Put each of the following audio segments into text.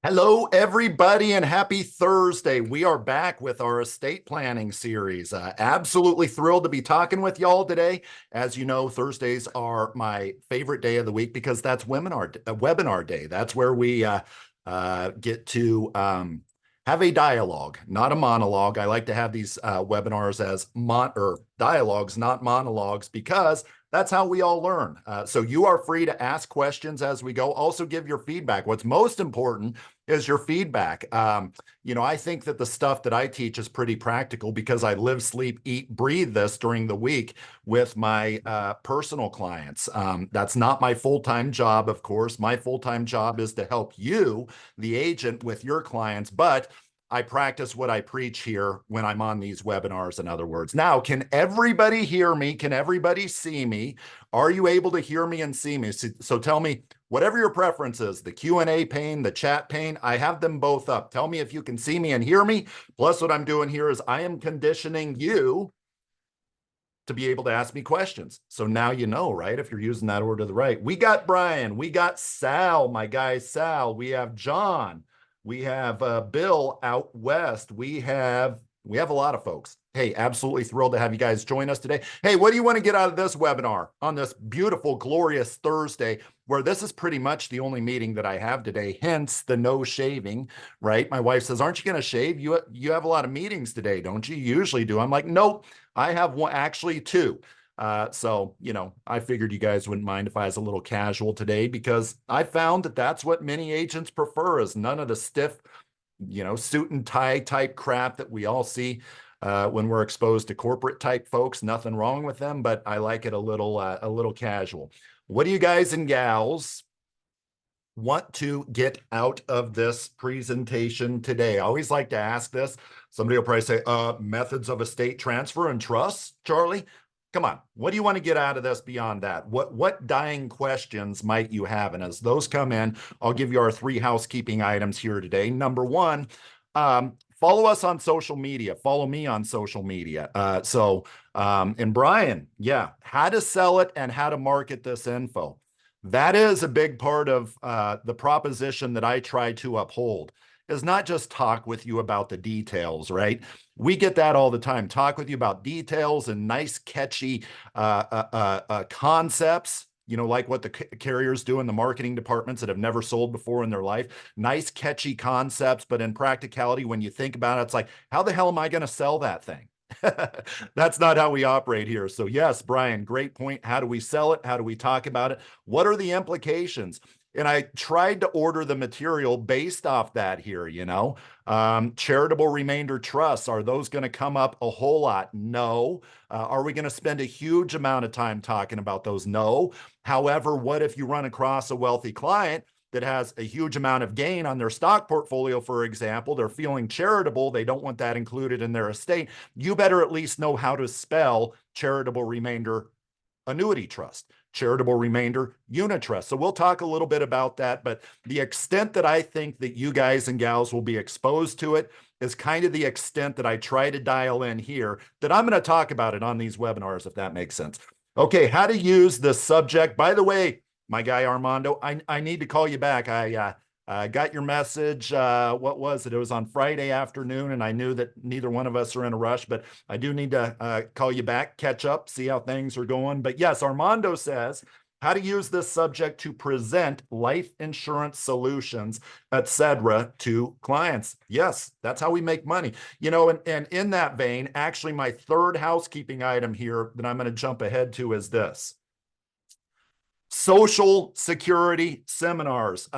Hello, everybody, and happy Thursday. We are back with our estate planning series. Absolutely thrilled to be talking with y'all today. As you know, Thursdays are my favorite day of the week because that's webinar day. That's where we get to have a dialogue, not a monologue. I like to have these webinars as or dialogues, not monologues, because that's how we all learn. So you are free to ask questions as we go. Also give your feedback. What's most important is your feedback. I think that the stuff that I teach is pretty practical because I live, sleep, eat, breathe this during the week with my personal clients. That's not my full-time job, of course. My full-time job is to help you, the agent, with your clients, but I practice what I preach here when I'm on these webinars, in other words. Now, can everybody hear me? Can everybody see me? Are you able to hear me and see me? So tell me, whatever your preference is, the Q&A pane, the chat pane, I have them both up. Tell me if you can see me and hear me. Plus, what I'm doing here is I am conditioning you to be able to ask me questions. So now you know, right? If you're using that order to the right. We got Brian. We got Sal, my guy Sal. We have John. We have Bill out west. We have a lot of folks. Hey, absolutely thrilled to have you guys join us today. Hey, what do you want to get out of this webinar on this beautiful, glorious Thursday, where this is pretty much the only meeting that I have today, hence the no shaving, right? My wife says, aren't you going to shave? You have a lot of meetings today, don't you? You usually do. I'm like, nope, I have one, actually two. I figured you guys wouldn't mind if I was a little casual today because I found that that's what many agents prefer is none of the stiff, suit and tie type crap that we all see when we're exposed to corporate type folks. Nothing wrong with them, but I like it a little casual. What do you guys and gals want to get out of this presentation today? I always like to ask this. Somebody will probably say, methods of estate transfer and trust, Charlie. Come on, what do you want to get out of this beyond that? What dying questions might you have? And as those come in, I'll give you our three housekeeping items here today. Number one, follow us on social media. Follow me on social media. And Brian, yeah, how to sell it and how to market this info. That is a big part of the proposition that I try to uphold is not just talk with you about the details, right? We get that all the time. Talk with you about details and nice, catchy concepts, like what the carriers do in the marketing departments that have never sold before in their life. Nice, catchy concepts, but in practicality, when you think about it, it's like, how the hell am I going to sell that thing? That's not how we operate here. So yes, Brian, great point. How do we sell it? How do we talk about it? What are the implications? And I tried to order the material based off that here, charitable remainder trusts, are those going to come up a whole lot? No. Are we going to spend a huge amount of time talking about those? No. However, what if you run across a wealthy client that has a huge amount of gain on their stock portfolio, for example? They're feeling charitable. They don't want that included in their estate. You better at least know how to spell charitable remainder annuity trust, charitable remainder unit trust. So we'll talk a little bit about that, but the extent that I think that you guys and gals will be exposed to it is kind of the extent that I try to dial in here, that I'm going to talk about it on these webinars, if that makes sense. Okay, how to use the subject. By the way, my guy Armando, I need to call you back. I got your message. What was it? It was on Friday afternoon, and I knew that neither one of us are in a rush, but I do need to call you back, catch up, see how things are going. But yes, Armando says how to use this subject to present life insurance solutions, etc., to clients. Yes, that's how we make money. And in that vein, actually, my third housekeeping item here that I'm going to jump ahead to is this. Social Security seminars.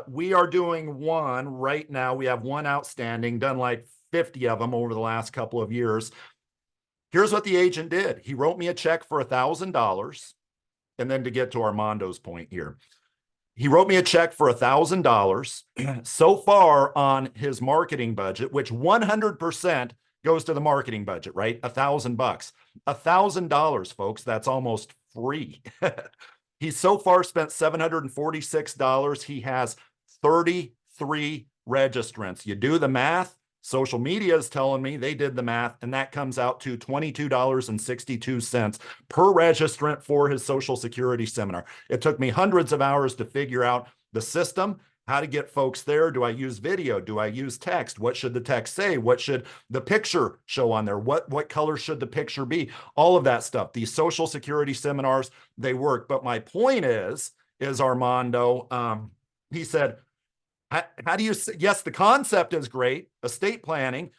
We are doing one right now. We have one outstanding, done like 50 of them over the last couple of years. Here's what the agent did. He wrote me a check for $1,000. And then to get to Armando's point here, he wrote me a check for $1,000 so far on his marketing budget, which 100% goes to the marketing budget, right? $1,000. $1,000, folks, that's almost free. He's so far spent $746. He has 33 registrants. You do the math. Social media is telling me they did the math, and that comes out to $22.62 per registrant for his Social Security seminar. It took me hundreds of hours to figure out the system, how to get folks there. Do I use video? Do I use text? What should the text say? What should the picture show on there? What color should the picture be? All of that stuff. These Social Security seminars, they work. But my point is Armando, he said, how do you, yes, the concept is great, estate planning,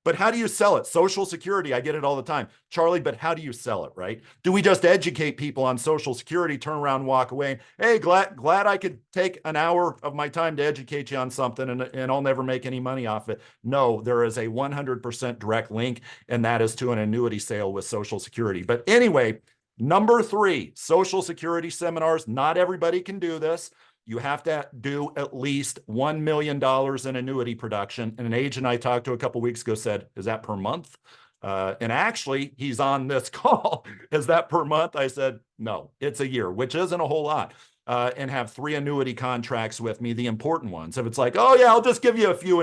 but how do you sell it? Social Security, I get it all the time. Charlie, but how do you sell it, right? Do we just educate people on Social Security, turn around, walk away? Hey, glad I could take an hour of my time to educate you on something and I'll never make any money off it. No, there is a 100% direct link, and that is to an annuity sale with Social Security. But anyway, number 3, Social Security seminars. Not everybody can do this. You have to do at least $1 million in annuity production. And an agent I talked to a couple of weeks ago said, is that per month? And actually, he's on this call. Is that per month? I said, no, it's a year, which isn't a whole lot. And have 3 annuity contracts with me, the important ones. If it's like, oh yeah, I'll just give you a few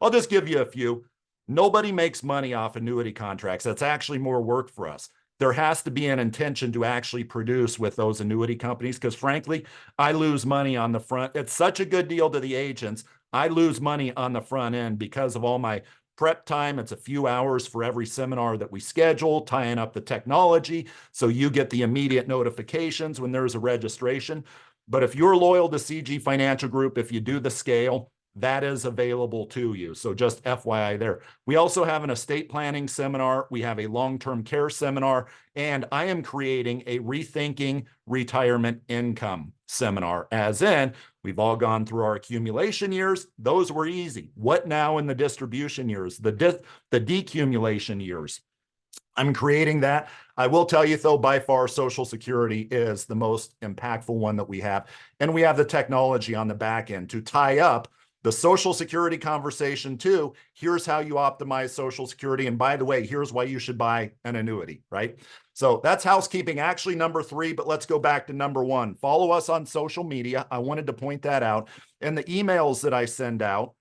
I'll just give you a few. Nobody makes money off annuity contracts. That's actually more work for us. There has to be an intention to actually produce with those annuity companies, because frankly, I lose money on the front. It's such a good deal to the agents. I lose money on the front end because of all my prep time. It's a few hours for every seminar that we schedule, tying up the technology, so you get the immediate notifications when there's a registration. But if you're loyal to CG Financial Group, if you do the scale, that is available to you. So just FYI there. We also have an estate planning seminar. We have a long-term care seminar, and I am creating a rethinking retirement income seminar, as in we've all gone through our accumulation years. Those were easy. What now in the distribution years, the decumulation years? I'm creating that. I will tell you though, by far, Social Security is the most impactful one that we have. And we have the technology on the back end to tie up the Social Security conversation too. Here's how you optimize Social Security. And by the way, here's why you should buy an annuity, right? So that's housekeeping, actually number 3, but let's go back to number 1. Follow us on social media. I wanted to point that out. And the emails that I send out,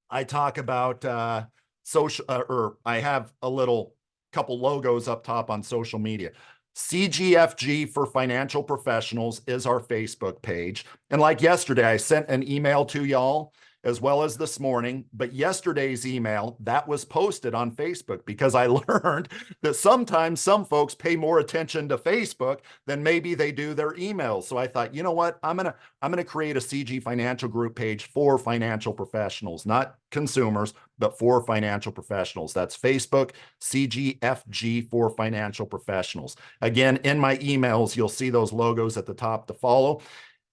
I talk about or I have a little couple logos up top on social media. CGFG for Financial Professionals is our Facebook page. And like yesterday, I sent an email to y'all as well as this morning, but yesterday's email, that was posted on Facebook, because I learned that sometimes some folks pay more attention to Facebook than maybe they do their emails. So I thought, you know what, I'm gonna create a CG Financial Group page for financial professionals, not consumers, but for financial professionals. That's Facebook, CGFG for Financial Professionals. Again, in my emails, you'll see those logos at the top to follow,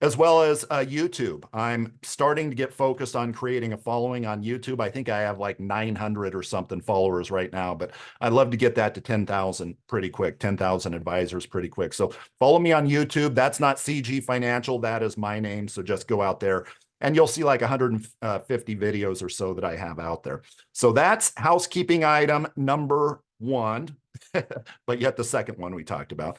as well as YouTube. I'm starting to get focused on creating a following on YouTube. I think I have like 900 or something followers right now, but I'd love to get that to 10,000 pretty quick, 10,000 advisors pretty quick. So follow me on YouTube. That's not CG Financial. That is my name. So just go out there and you'll see like 150 videos or so that I have out there. So that's housekeeping item number 1, but yet the second one we talked about.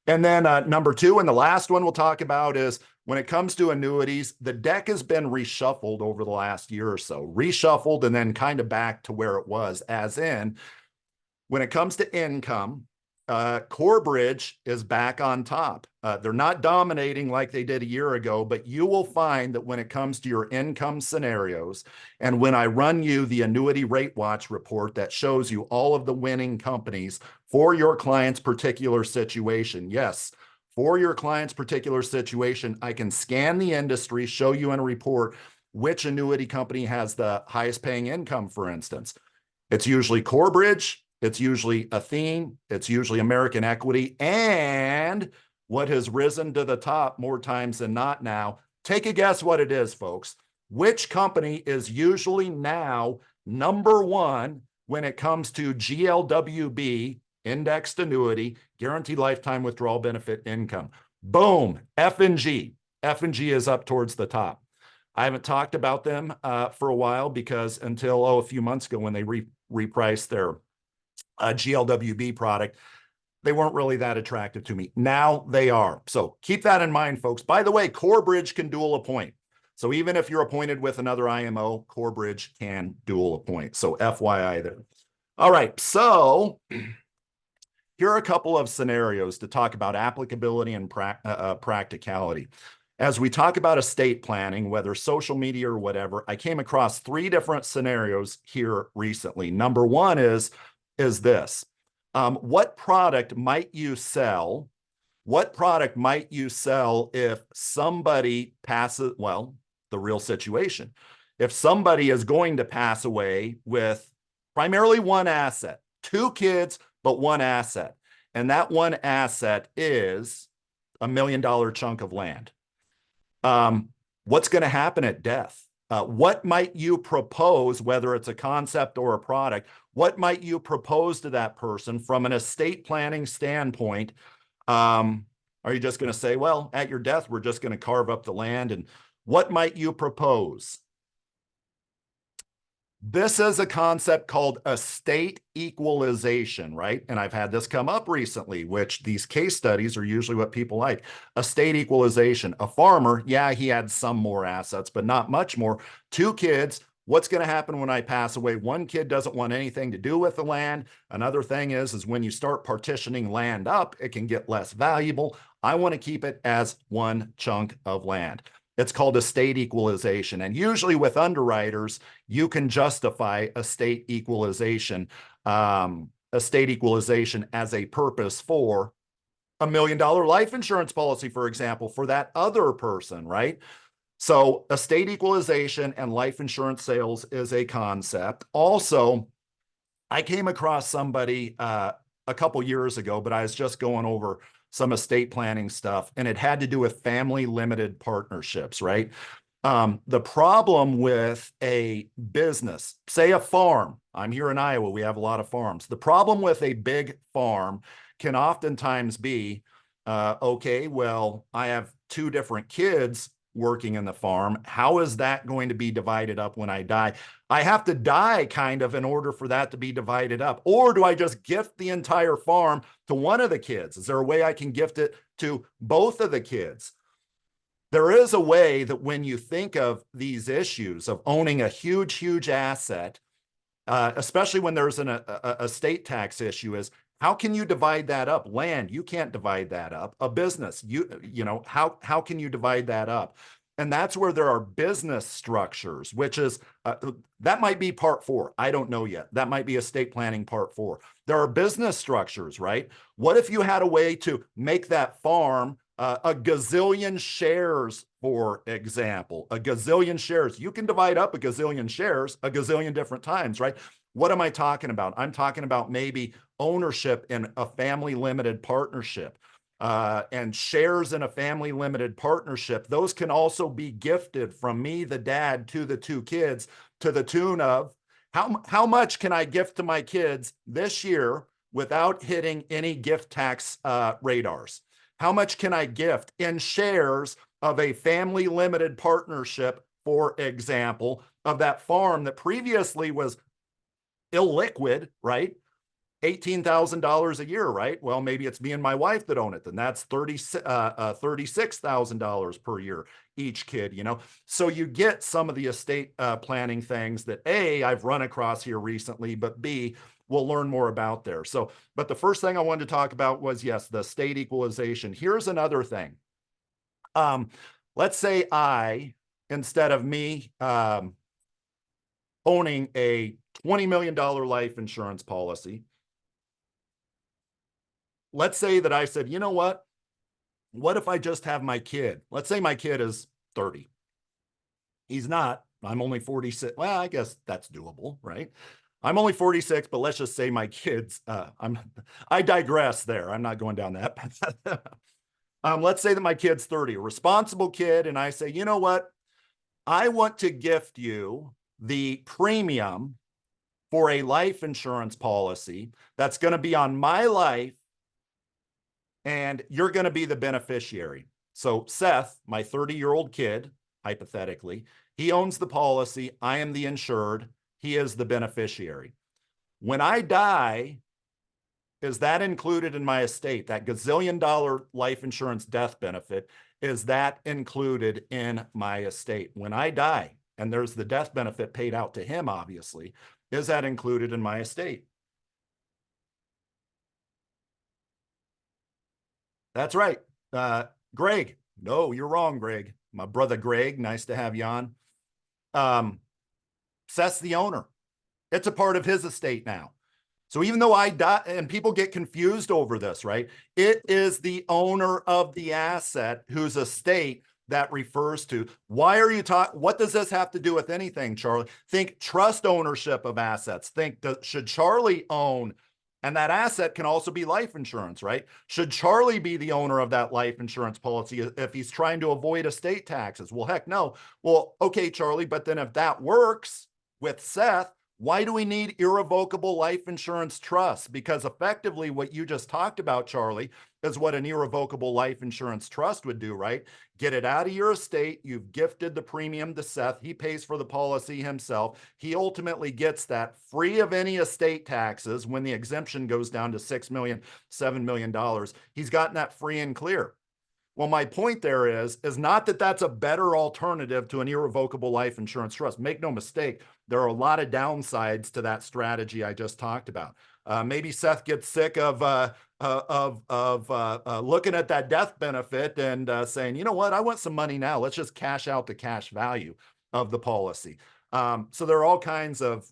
And then number 2, and the last one we'll talk about, is when it comes to annuities, the deck has been reshuffled over the last year or so. Reshuffled and then kind of back to where it was, as in when it comes to income, Corebridge is back on top. They're not dominating like they did a year ago, but you will find that when it comes to your income scenarios, and when I run you the annuity rate watch report that shows you all of the winning companies for your client's particular situation, yes, for your client's particular situation, I can scan the industry, show you in a report which annuity company has the highest paying income, for instance. It's usually Corebridge, it's usually Athene, it's usually American Equity, and what has risen to the top more times than not now, take a guess what it is, folks. Which company is usually now number 1 when it comes to GLWB, indexed annuity, guaranteed lifetime withdrawal benefit income? Boom, F&G. F&G is up towards the top. I haven't talked about them for a while, because until a few months ago when they repriced their GLWB product, they weren't really that attractive to me. Now they are. So keep that in mind, folks. By the way, Corebridge can dual appoint. So even if you're appointed with another IMO, Corebridge can dual appoint. So FYI there. All right. So here are a couple of scenarios to talk about applicability and practicality. as we talk about estate planning, whether social media or whatever, I came across three different scenarios here recently. Number one is this. What product might you sell? What product might you sell if somebody passes, well, the real situation. If somebody is going to pass away with primarily one asset, two kids, but one asset, and that one asset is $1 million chunk of land. What's going to happen at death? What might you propose, whether it's a concept or a product? What might you propose to that person from an estate planning standpoint? Are you just going to say, well, at your death, we're just going to carve up the land? And what might you propose? This is a concept called estate equalization, right? And I've had this come up recently, which these case studies are usually what people like. Estate equalization. A farmer, yeah, he had some more assets, but not much more. Two kids. What's going to happen when I pass away? One kid doesn't want anything to do with the land. Another thing is when you start partitioning land up, it can get less valuable. I want to keep it as one chunk of land. It's called estate equalization. And usually with underwriters, you can justify estate equalization as a purpose for $1 million life insurance policy, for example, for that other person, right? So estate equalization and life insurance sales is a concept. Also, I came across somebody a couple years ago, but I was just going over some estate planning stuff, and it had to do with family limited partnerships, right? The problem with a business, say a farm, I'm here in Iowa, we have a lot of farms. The problem with a big farm can oftentimes be, okay, well, I have two different kids working in the farm. How is that going to be divided up when I die? I have to die kind of in order for that to be divided up. Or do I just gift the entire farm to one of the kids? Is there a way I can gift it to both of the kids? There is a way that when you think of these issues of owning a huge, huge asset, especially when there's an estate tax issue, is how can you divide that up? Land, you can't divide that up. A business, you know, how can you divide that up? And that's where there are business structures, which is, that might be part 4. I don't know yet. That might be estate planning part 4. There are business structures, right? What if you had a way to make that farm a gazillion shares, for example, a gazillion shares? You can divide up a gazillion shares a gazillion different times, right? What am I talking about? I'm talking about maybe ownership in a family limited partnership. And shares in a family limited partnership, those can also be gifted from me, the dad, to the two kids, to the tune of how much can I gift to my kids this year without hitting any gift tax radars? How much can I gift in shares of a family limited partnership, for example, of that farm that previously was illiquid, right? $18,000 a year, right? Well, maybe it's me and my wife that own it. Then that's $36,000 per year each kid, you know? So you get some of the estate planning things that A, I've run across here recently, but B, we'll learn more about there. So, but the first thing I wanted to talk about was, yes, the state equalization. Here's another thing. Let's say instead of me owning a $20 million life insurance policy, let's say that I said, you know what? What if I just have my kid? Let's say my kid is 30. He's not. I'm only 46. Well, I guess that's doable, right? I'm only 46, but let's just say my kids, I digress there. I'm not going down that path. Let's say that my kid's 30, a responsible kid, and I say, you know what? I want to gift you the premium for a life insurance policy that's going to be on my life, and you're going to be the beneficiary. So Seth, my 30-year-old kid, hypothetically, he owns the policy. I am the insured. He is the beneficiary. When I die, is that included in my estate? That gazillion-dollar life insurance death benefit, is that included in my estate? When I die, and there's the death benefit paid out to him, obviously, is that included in my estate? That's right. Greg, No, you're wrong, Greg. My brother Greg, nice to have you on. Um, Seth's the owner. It's a part of his estate now. So even though I die, and people get confused over this, right? It is the owner of the asset whose estate that refers to. Why are you talking? What does this have to do with anything, Charlie? Think trust ownership of assets. Think, should Charlie own? And that asset can also be life insurance, right? Should Charlie be the owner of that life insurance policy if he's trying to avoid estate taxes? Well, heck no. Well, okay, Charlie, but then if that works with Seth, why do we need irrevocable life insurance trusts? Because effectively, what you just talked about, Charlie, is what an irrevocable life insurance trust would do, right? Get it out of your estate. You've gifted the premium to Seth. He pays for the policy himself. He ultimately gets that free of any estate taxes when the exemption goes down to $6 million, $7 million. He's gotten that free and clear. Well, my point there is not that that's a better alternative to an irrevocable life insurance trust. Make no mistake, there are a lot of downsides to that strategy I just talked about. Maybe Seth gets sick of looking at that death benefit and saying, you know what, I want some money now. Let's just cash out the cash value of the policy. So there are all kinds of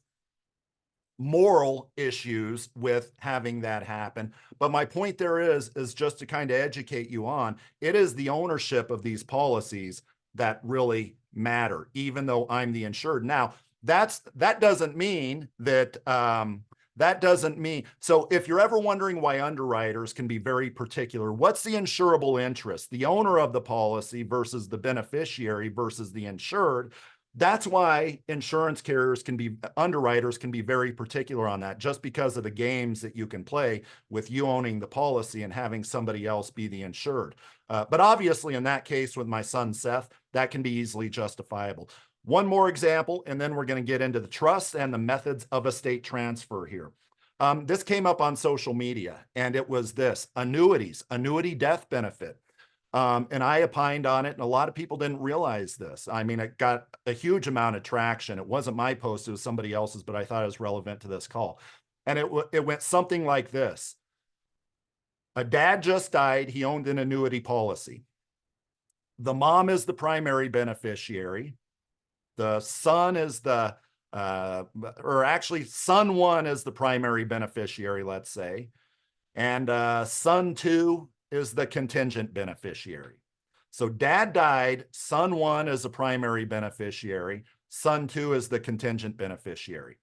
moral issues with having that happen. But my point there is just to kind of educate you on, it is the ownership of these policies that really matter, even though I'm the insured. Now, that doesn't mean that so if you're ever wondering why underwriters can be very particular, what's the insurable interest, the owner of the policy versus the beneficiary versus the insured? That's why insurance carriers underwriters can be very particular on that, just because of the games that you can play with you owning the policy and having somebody else be the insured. But obviously in that case with my son Seth, that can be easily justifiable. One more example, and then we're going to get into the trust and the methods of estate transfer here. This came up on social media, and it was this: annuity death benefit. And I opined on it, and a lot of people didn't realize this. I mean, it got a huge amount of traction. It wasn't my post, it was somebody else's, but I thought it was relevant to this call. And it went something like this. A dad just died. He owned an annuity policy. The mom is the primary beneficiary. The son is or actually son one is the primary beneficiary, let's say. And son two is the contingent beneficiary. So dad died, son one is the primary beneficiary, son two is the contingent beneficiary.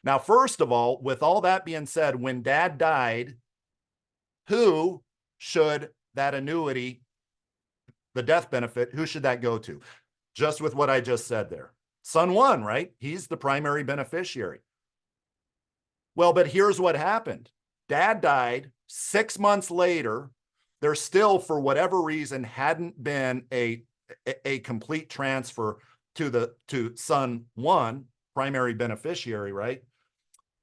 Now, first of all, with all that being said, when dad died, who should that annuity, the death benefit, who should that go to? Just with what I just said there. Son one, right? He's the primary beneficiary. Well, but here's what happened. Dad died 6 months later. There still, for whatever reason, hadn't been a complete transfer to son one, primary beneficiary, right?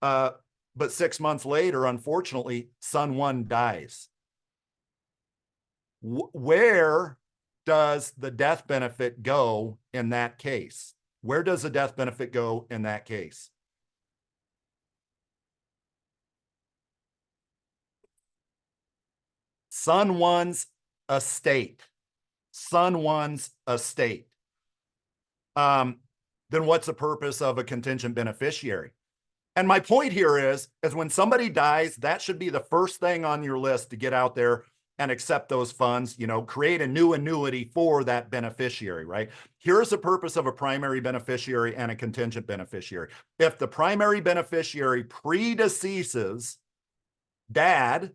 But 6 months later, unfortunately, son one dies. Where does the death benefit go in that case? Where does the death benefit go in that case? Son one's estate. Son one's estate. Then what's the purpose of a contingent beneficiary? And my point here is when somebody dies, that should be the first thing on your list to get out there and accept those funds, create a new annuity for that beneficiary, right? Here's the purpose of a primary beneficiary and a contingent beneficiary. If the primary beneficiary predeceases dad,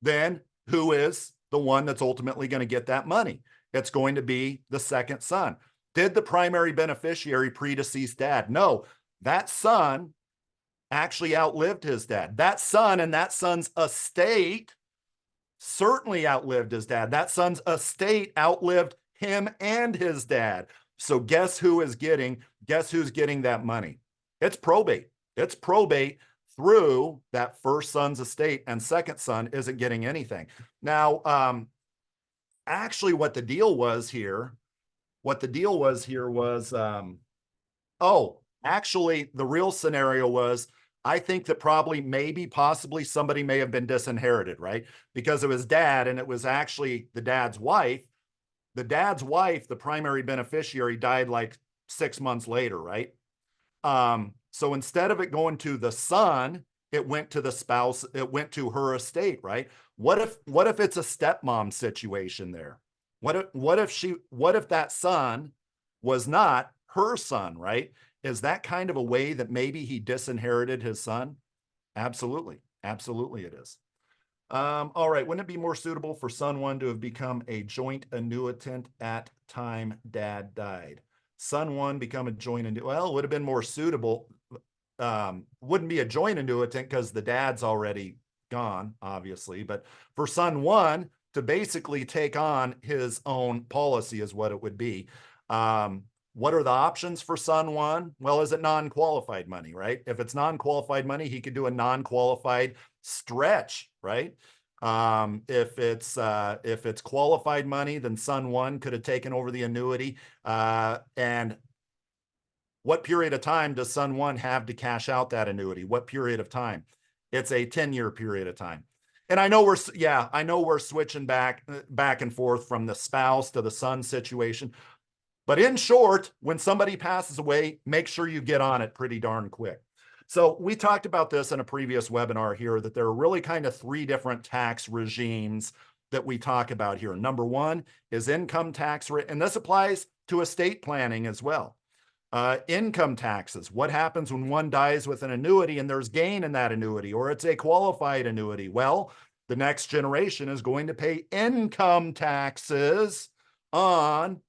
then who is the one that's ultimately going to get that money? It's going to be the second son. Did the primary beneficiary predecease dad? No, that son actually outlived his dad. That son and that son's estate certainly outlived his dad. That son's estate outlived him and his dad. So guess who's getting that money? It's probate. It's probate through that first son's estate, and second son isn't getting anything. Now, actually what the deal was here was, actually the real scenario was, I think that possibly somebody may have been disinherited, right? Because it was dad and it was actually the dad's wife The dad's wife, the primary beneficiary, died like 6 months later, right? So instead of it going to the son, it went to the spouse, it went to her estate, right? What if it's a stepmom situation there? What if that son was not her son, right? Is that kind of a way that maybe he disinherited his son? Absolutely. Absolutely it is. All right. Wouldn't it be more suitable for son one to have become a joint annuitant at time dad died? Son one become a joint annuitant. Well, it would have been more suitable. Wouldn't be a joint annuitant because the dad's already gone, obviously. But for son one to basically take on his own policy is what it would be. What are the options for son one? Well, is it non-qualified money, right? If it's non-qualified money, he could do a non-qualified stretch, right? If it's qualified money, then son one could have taken over the annuity. And what period of time does son one have to cash out that annuity? What period of time? It's a 10-year period of time. And I know we're switching back and forth from the spouse to the son situation. But in short, when somebody passes away, make sure you get on it pretty darn quick. So we talked about this in a previous webinar here, that there are really kind of 3 different tax regimes that we talk about here. Number 1 is income tax rate, and this applies to estate planning as well. Income taxes. What happens when one dies with an annuity and there's gain in that annuity, or it's a qualified annuity? Well, the next generation is going to pay income taxes on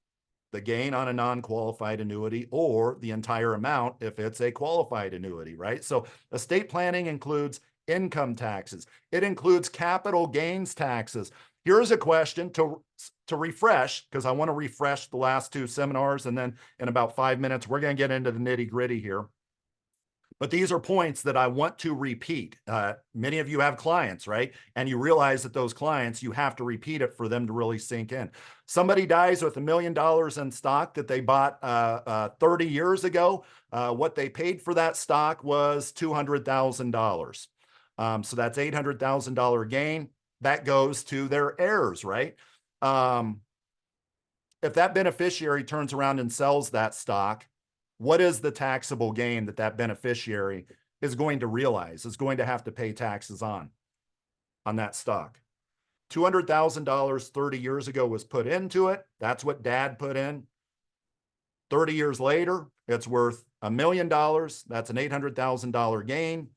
the gain on a non-qualified annuity, or the entire amount if it's a qualified annuity, right? So estate planning includes income taxes. It includes capital gains taxes. Here's a question to refresh, because I want to refresh the last 2 seminars, and then in about 5 minutes, we're going to get into the nitty-gritty here. But these are points that I want to repeat. Many of you have clients, right? And you realize that those clients, you have to repeat it for them to really sink in. Somebody dies with $1 million in stock that they bought 30 years ago. What they paid for that stock was $200,000. So that's $800,000 gain. That goes to their heirs, right? If that beneficiary turns around and sells that stock, what is the taxable gain that beneficiary is going to realize, is going to have to pay taxes on that stock? $200,000 30 years ago was put into it. That's what dad put in. 30 years later, it's worth $1 million. That's an $800,000 gain.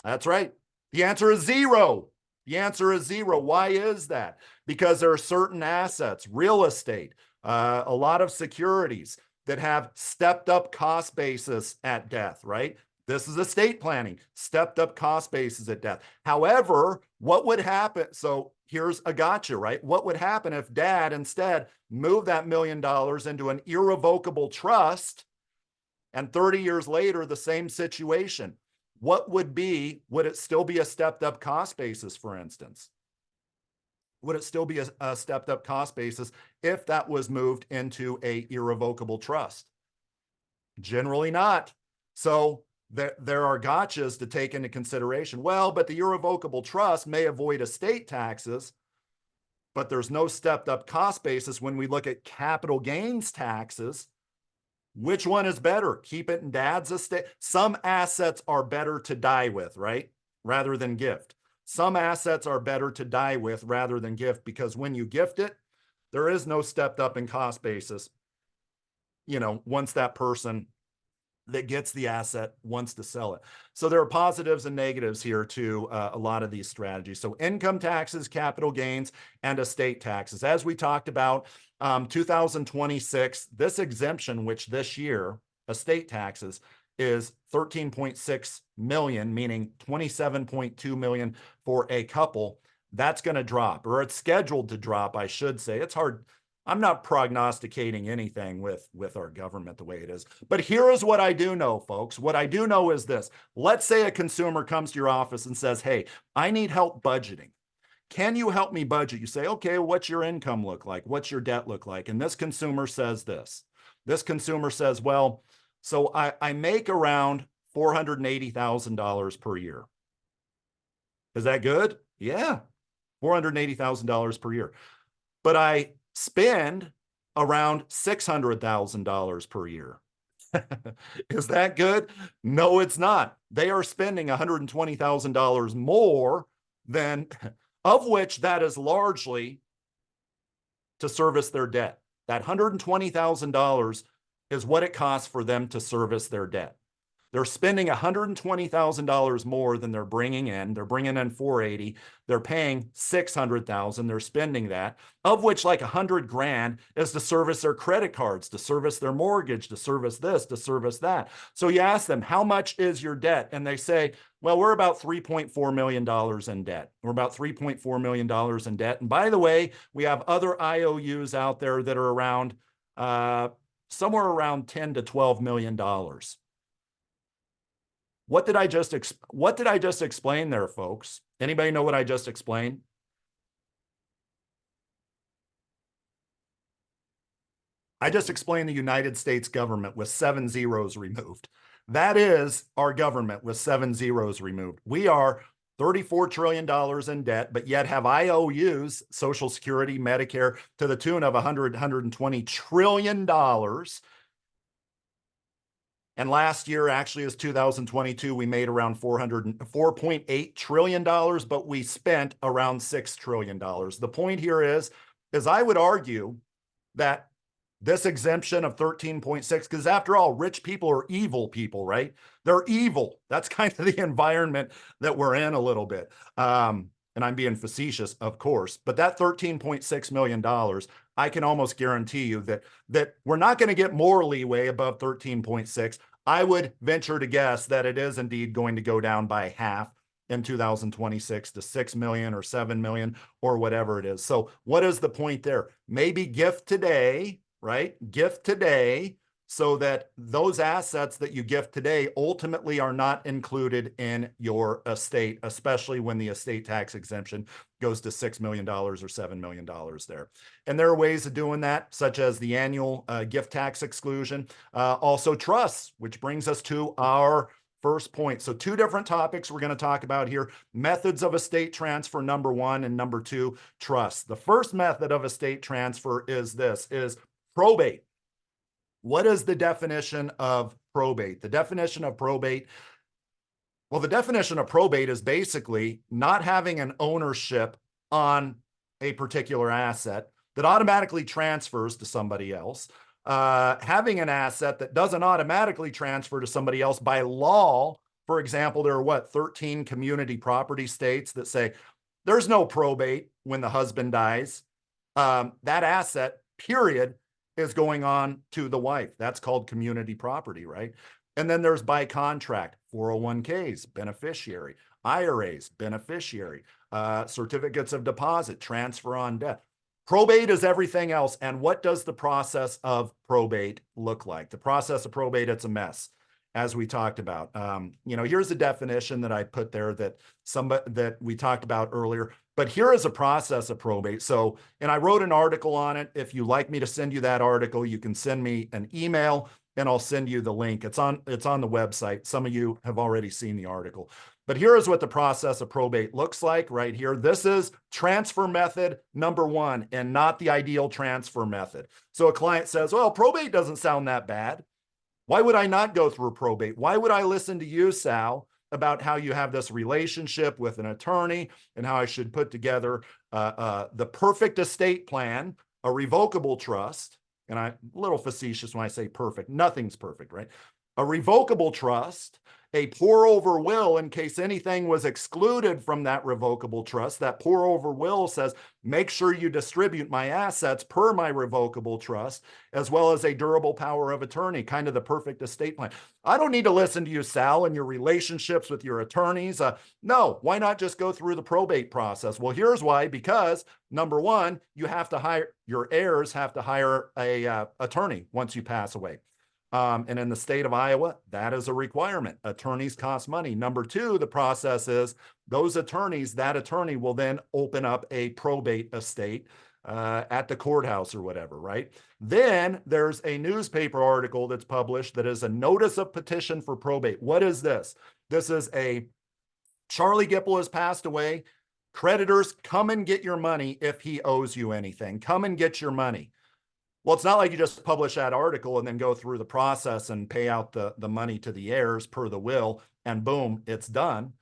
That's right. The answer is 0. The answer is 0. Why is that? Because there are certain assets, real estate, a lot of securities that have stepped up cost basis at death, right? This is estate planning, stepped up cost basis at death. However, what would happen? So here's a gotcha, right? What would happen if dad instead moved that $1 million into an irrevocable trust, and 30 years later, the same situation? Would it still be a stepped up cost basis, for instance? Would it still be a stepped up cost basis if that was moved into a irrevocable trust? Generally not. So there are gotchas to take into consideration. Well, but the irrevocable trust may avoid estate taxes, but there's no stepped up cost basis when we look at capital gains taxes. Which one is better? Keep it in dad's estate. Some assets are better to die with, right? Rather than gift. Some assets are better to die with rather than gift, because when you gift it, there is no stepped up in cost basis. Once that person that gets the asset wants to sell it. So there are positives and negatives here to a lot of these strategies. So income taxes, capital gains, and estate taxes. As we talked about, 2026, this exemption, which this year, estate taxes, is 13.6 million, meaning 27.2 million for a couple. That's going to drop, or it's scheduled to drop, I should say. It's hard. I'm not prognosticating anything with our government the way it is. But here is what I do know, folks. What I do know is this. Let's say a consumer comes to your office and says, hey, I need help budgeting. Can you help me budget? You say, okay, what's your income look like? What's your debt look like? And this consumer says this. This consumer says, well, so I make around $480,000 per year. Is that good? Yeah. $480,000 per year. But I spend around $600,000 per year. Is that good? No, it's not. They are spending $120,000 more than, of which that is largely to service their debt. That $120,000 is what it costs for them to service their debt. They're spending $120,000 more than they're bringing in. They're bringing in 480. They're paying 600,000. They're spending that, of which like 100 grand is to service their credit cards, to service their mortgage, to service this, to service that. So you ask them, how much is your debt? And they say, well, we're about $3.4 million in debt. We're about $3.4 million in debt. And by the way, we have other IOUs out there that are around somewhere around $10 to $12 million. What did I just explain there, folks? Anybody know what I just explained? I just explained the United States government with 7 zeros removed. That is our government with 7 zeros removed. We are $34 trillion in debt, but yet have IOUs, Social Security, Medicare, to the tune of $120 trillion. And last year, actually, is 2022, we made around $4.8 trillion, but we spent around $6 trillion. The point here is I would argue that this exemption of 13.6, because after all, rich people are evil people, right? They're evil. That's kind of the environment that we're in a little bit. And I'm being facetious, of course, but that $13.6 million, I can almost guarantee you that we're not going to get more leeway above 13.6. I would venture to guess that it is indeed going to go down by half in 2026 to 6 million or 7 million or whatever it is. So what is the point there? Maybe gift today, right? Gift today so that those assets that you gift today ultimately are not included in your estate, especially when the estate tax exemption goes to $6 million or $7 million there. And there are ways of doing that, such as the annual gift tax exclusion, also trusts, which brings us to our first point. So 2 different topics we're going to talk about here: methods of estate transfer, number 1, and number 2, trust. The first method of estate transfer is probate. What is the definition of probate? The definition of probate, well, the definition of probate is basically not having an ownership on a particular asset that automatically transfers to somebody else, having an asset that doesn't automatically transfer to somebody else by law. For example, there are 13 community property states that say there's no probate when the husband dies. That asset, period, is going on to the wife. That's called community property, right? And then there's by contract, 401ks, beneficiary, IRAs, beneficiary, certificates of deposit, transfer on death. Probate is everything else. And what does the process of probate look like? The process of probate, it's a mess, as we talked about. Here's a definition that I put there that we talked about earlier. But here is a process of probate. So, and I wrote an article on it. If you'd like me to send you that article, you can send me an email and I'll send you the link. It's on the website. Some of you have already seen the article. But here is what the process of probate looks like right here. This is transfer method number 1 and not the ideal transfer method. So a client says, well, probate doesn't sound that bad. Why would I not go through probate? Why would I listen to you, Sal, about how you have this relationship with an attorney and how I should put together the perfect estate plan, a revocable trust? And I'm a little facetious when I say perfect. Nothing's perfect, right? A revocable trust, a pour over will in case anything was excluded from that revocable trust. That pour over will says, make sure you distribute my assets per my revocable trust, as well as a durable power of attorney, kind of the perfect estate plan. I don't need to listen to you, Sal, and your relationships with your attorneys. No, why not just go through the probate process? Well, here's why. Because number 1, your heirs have to hire a attorney once you pass away. And in the state of Iowa, that is a requirement. Attorneys cost money. Number 2, the process is that attorney will then open up a probate estate at the courthouse or whatever, right? Then there's a newspaper article that's published that is a notice of petition for probate. What is this? This is Charlie Gipple has passed away. Creditors, come and get your money if he owes you anything. Come and get your money. Well, it's not like you just publish that article and then go through the process and pay out the money to the heirs per the will, and boom, it's done.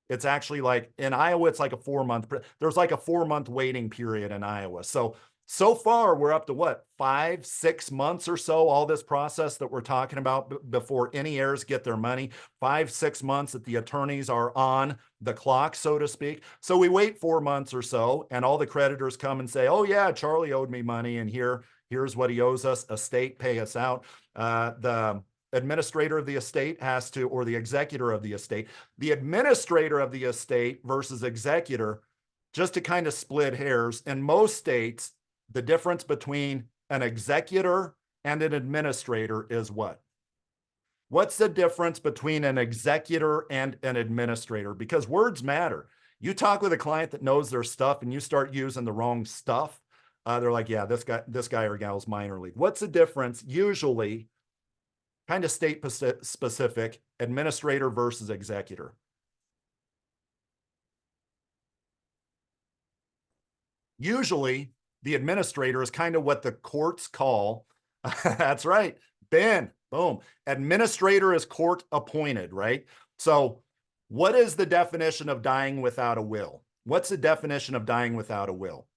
It's actually like in Iowa, it's like a 4-month, there's like a 4-month waiting period in Iowa. So far we're up to what, 5-6 months or so, all this process that we're talking about before any heirs get their money, 5-6 months that the attorneys are on the clock, so to speak. So we wait 4 months or so, and all the creditors come and say, oh yeah, Charlie owed me money, and here's what he owes us, estate, pay us out. The administrator of the estate has to, or the executor of the estate, the administrator of the estate versus executor, just to kind of split hairs. In most states, the difference between an executor and an administrator is what? What's the difference between an executor and an administrator? Because words matter. You talk with a client that knows their stuff and you start using the wrong stuff, they're like, yeah, this guy or gal's minor league. What's the difference? Usually, kind of state specific, administrator versus executor. Usually, the administrator is kind of what the courts call, that's right, Ben, boom. Administrator is court appointed, right? So what is the definition of dying without a will? What's the definition of dying without a will?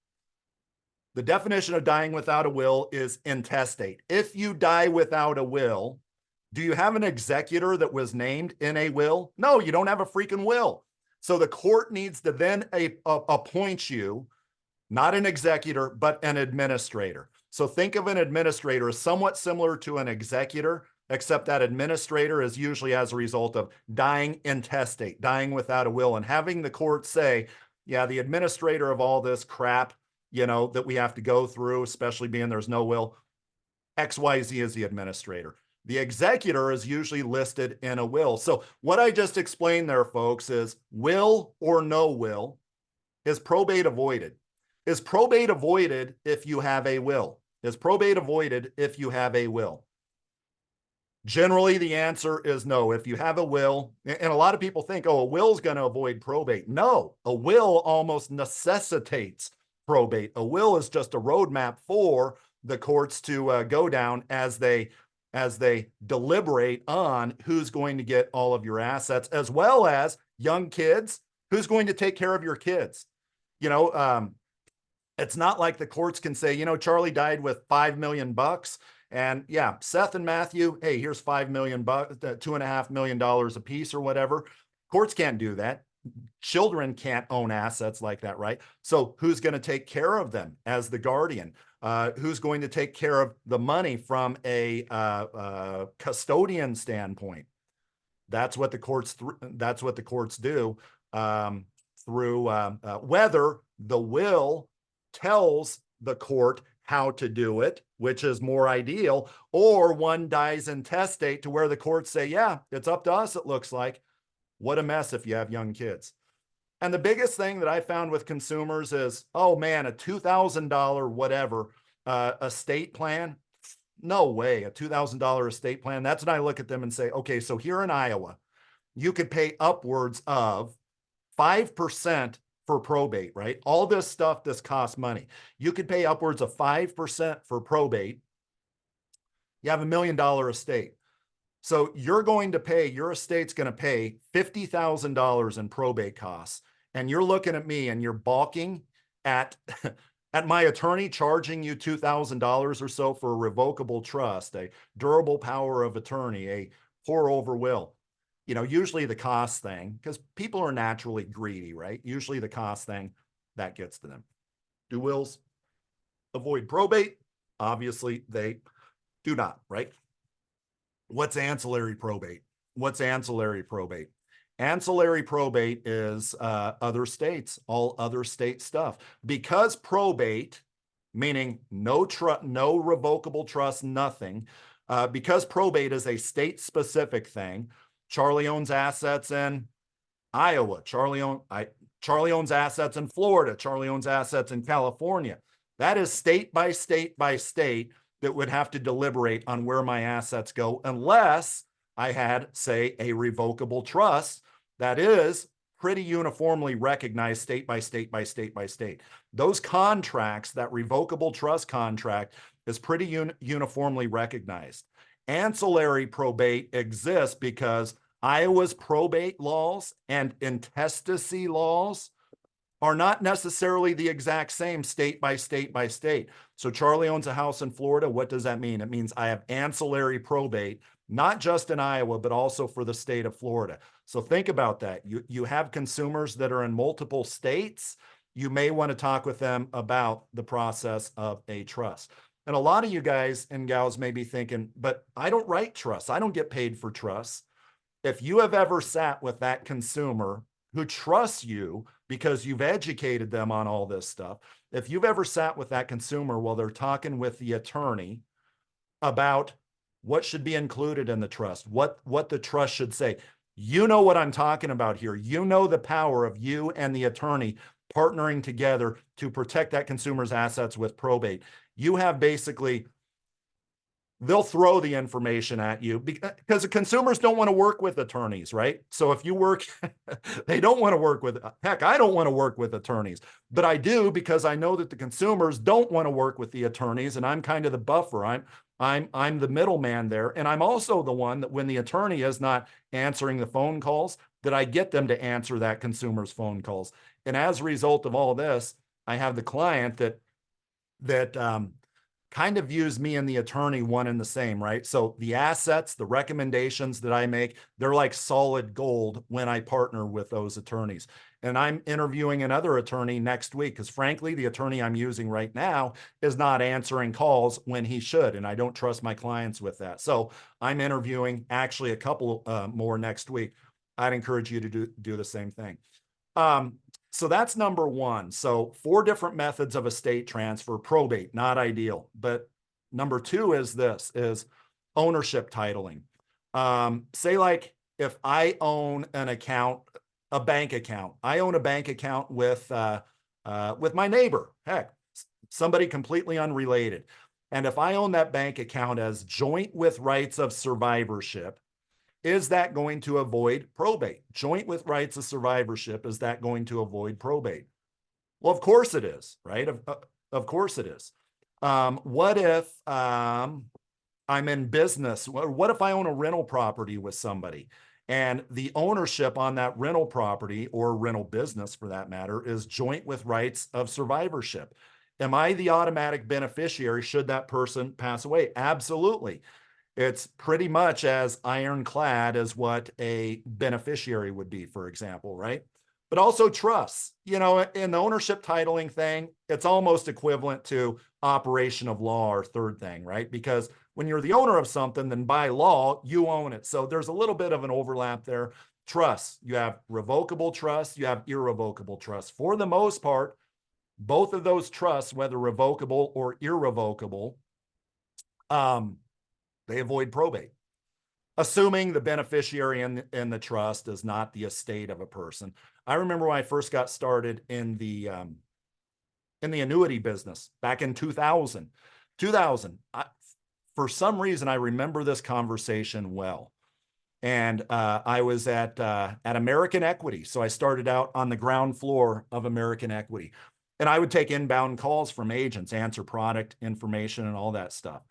The definition of dying without a will is intestate. If you die without a will, do you have an executor that was named in a will? No, you don't have a freaking will. So the court needs to then appoint you, not an executor, but an administrator. So think of an administrator as somewhat similar to an executor, except that administrator is usually as a result of dying intestate, dying without a will, and having the court say, yeah, the administrator of all this crap, that we have to go through, especially being there's no will, XYZ is the administrator. The executor is usually listed in a will. So what I just explained there, folks, is will or no will. Is probate avoided? Is probate avoided if you have a will? Is probate avoided if you have a will? Generally, the answer is no. If you have a will, and a lot of people think, oh, a will is going to avoid probate. No, a will almost necessitates probate. A will is just a roadmap for the courts to go down as they deliberate on who's going to get all of your assets, as well as young kids, who's going to take care of your kids. It's not like the courts can say, Charlie died with $5 million, and yeah, Seth and Matthew, hey, here's $5 million, $2.5 million a piece or whatever. Courts can't do that. Children can't own assets like that, right? So who's going to take care of them as the guardian? Who's going to take care of the money from a custodian standpoint? That's what the courts do through whether the will tells the court how to do it, which is more ideal, or one dies intestate to where the courts say, yeah, it's up to us, it looks like. What a mess if you have young kids. And the biggest thing that I found with consumers is, oh man, a $2,000 whatever estate plan. No way, a $2,000 estate plan. That's when I look at them and say, okay, so here in Iowa, you could pay upwards of 5% for probate, right? All this stuff, this costs money. You could pay upwards of 5% for probate. You have $1 million estate. So you're going to pay, your estate's going to pay $50,000 in probate costs. And you're looking at me and you're balking at my attorney charging you $2,000 or so for a revocable trust, a durable power of attorney, a pour over will. Usually the cost thing, because people are naturally greedy, right? Usually the cost thing, that gets to them. Do wills avoid probate? Obviously they do not, right? What's ancillary probate? What's ancillary probate? Ancillary probate is other states, all other state stuff. Because probate, meaning no revocable trust, nothing, because probate is a state-specific thing. Charlie owns assets in Iowa. Charlie owns assets in Florida. Charlie owns assets in California. That is state by state by state that would have to deliberate on where my assets go, unless I had, say, a revocable trust that is pretty uniformly recognized state by state by state by state. Those contracts, that revocable trust contract, is pretty uniformly recognized. Ancillary probate exists because Iowa's probate laws and intestacy laws are not necessarily the exact same state by state by state. So Charlie owns a house in Florida. What does that mean? It means I have ancillary probate, not just in Iowa, but also for the state of Florida. So think about that. You have consumers that are in multiple states. You may want to talk with them about the process of a trust. And a lot of you guys and gals may be thinking, but I don't write trusts. I don't get paid for trusts. If you have ever sat with that consumer who trusts you because you've educated them on all this stuff, if you've ever sat with that consumer while they're talking with the attorney about what should be included in the trust, what the trust should say, you know what I'm talking about here. You know the power of you and the attorney partnering together to protect that consumer's assets with probate. You have basically, they'll throw the information at you because the consumers don't want to work with attorneys, right? So if you work, they don't want to work with, heck, I don't want to work with attorneys, but I do because I know that the consumers don't want to work with the attorneys, and I'm kind of the buffer. I'm the middleman there. And I'm also the one that when the attorney is not answering the phone calls, that I get them to answer that consumer's phone calls. And as a result of all this, I have the client that kind of views me and the attorney one and the same, right? So the assets, the recommendations that I make, they're like solid gold when I partner with those attorneys. And I'm interviewing another attorney next week because frankly, the attorney I'm using right now is not answering calls when he should. And I don't trust my clients with that. So I'm interviewing actually a couple more next week. I'd encourage you to do the same thing. So that's number one. So 4 different methods of estate transfer, probate, not ideal. But number 2 is this, is ownership titling. Say like if I own an account, a bank account, I own a bank account with my neighbor, heck, somebody completely unrelated. And if I own that bank account as joint with rights of survivorship, is that going to avoid probate? Joint with rights of survivorship, is that going to avoid probate? Well, of course it is, right? Of course it is. What if I'm in business? What if I own a rental property with somebody and the ownership on that rental property or rental business for that matter is joint with rights of survivorship? Am I the automatic beneficiary should that person pass away? Absolutely. It's pretty much as ironclad as what a beneficiary would be, for example, right? But also trusts, in the ownership titling thing, it's almost equivalent to operation of law or third thing, right? Because when you're the owner of something, then by law, you own it. So there's a little bit of an overlap there. Trusts, you have revocable trusts, you have irrevocable trusts. For the most part, both of those trusts, whether revocable or irrevocable, they avoid probate, assuming the beneficiary in the trust is not the estate of a person. I remember when I first got started in the annuity business back in 2000. For some reason, I remember this conversation well. And I was at American Equity. So I started out on the ground floor of American Equity. And I would take inbound calls from agents, answer product information and all that stuff.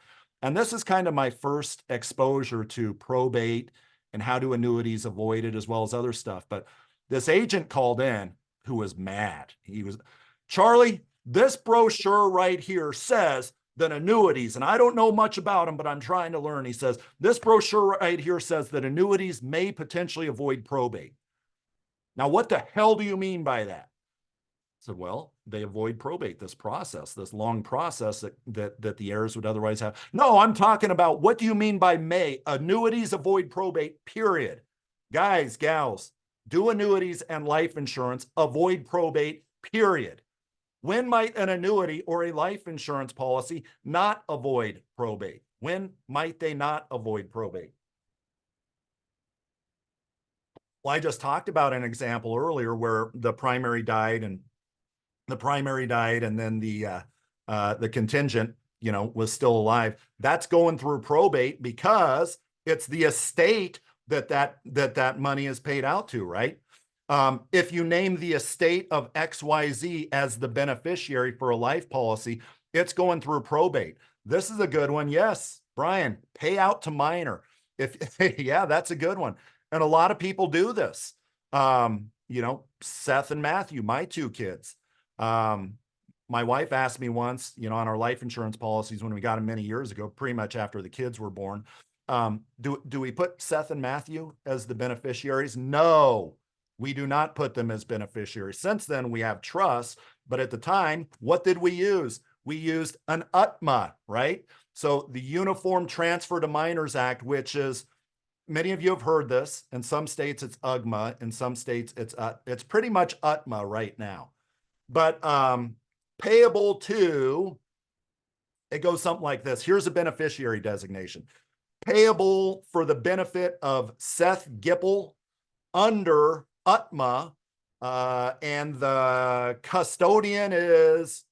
And this is kind of my first exposure to probate and how do annuities avoid it, as well as other stuff. But this agent called in who was mad. He was, Charlie, this brochure right here says that annuities, and I don't know much about them, but I'm trying to learn. He says, this brochure right here says that annuities may potentially avoid probate. Now, what the hell do you mean by that? I said, well, they avoid probate, this process, this long process that the heirs would otherwise have. No, I'm talking about, what do you mean by may? Annuities avoid probate, period. Guys, gals, do annuities and life insurance avoid probate, period. When might an annuity or a life insurance policy not avoid probate? When might they not avoid probate? Well, I just talked about an example earlier where the primary died and then the contingent, was still alive. That's going through probate because it's the estate that money is paid out to, right? If you name the estate of XYZ as the beneficiary for a life policy, it's going through probate. This is a good one. Yes, Brian, pay out to minor. If yeah, that's a good one. And a lot of people do this. Seth and Matthew, my two kids. My wife asked me once, on our life insurance policies when we got them many years ago, pretty much after the kids were born, do we put Seth and Matthew as the beneficiaries? No, we do not put them as beneficiaries. Since then, we have trusts, but at the time, what did we use? We used an UTMA, right? So the Uniform Transfer to Minors Act, which is, many of you have heard this. In some states, it's UGMA. In some states, it's pretty much UTMA right now. But payable to, it goes something like this. Here's a beneficiary designation. Payable for the benefit of Seth Gipple under UTMA, and the custodian is